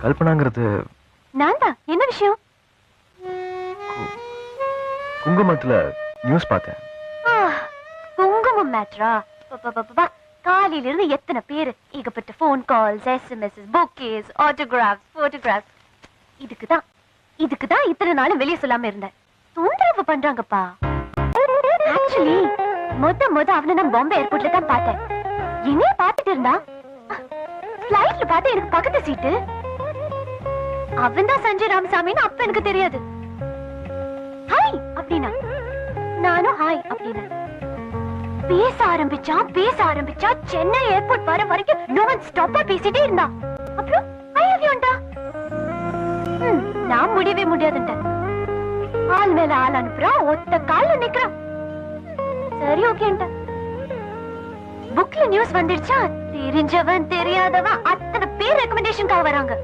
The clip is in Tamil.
கல்பனாங்கிறது நான் தான். என்ன விஷயம்? குங்குமத்துல நியூஸ் பார்த்தேன். குங்குமம் மேட்ரா? காலையில இருந்து எத்தனை பேரு, ஏகப்பட்ட போன் கால்ஸ், எஸ்எம்எஸ், புக்கேஸ், ஆட்டோகிராஃப்ஸ், போட்டோகிராஃப்ஸ். இதுக்குதான் இத்தனை நாளும் வெளியே சொல்லாம இருந்தேன். தொந்தரவு பண்றாங்கப்பா. ஆக்சுவலி மொத அவனை நான் பாம்பே ஏர்போர்ட்ல தான் பார்த்தேன். என்னைய பார்த்துட்டு இருந்தா ஃபிளைட்ல பார்த்து எனக்கு பக்கத்து சீட்டு. அவன் தான் சஞ்சய் ராமசாமின்னு அப்ப எனக்கு தெரியாது. ஹாய் அப்படின்னா நானும் ஹாய் அப்படின்னா பேச ஆரம்பிச்சா சென்னை ஏர்போர்ட் வர வரைக்கும் நான் ஸ்டாப்பா பேசிட்டே இருந்தா. அப்புறம் நான் முடியவே முடியாதுன்ட்டேன். ஆள் மேல ஆள் அனுப்புறான், ஒத்த கால்ல நிக்கிறான். சரி ஓகேன்ட்ட. புக்ல நியூஸ் வந்துடுச்சா, தெரிஞ்சவன் தெரியாதவன் அத்தனை பேர் ரெக்கமெண்டேஷனுக்காக வராங்க.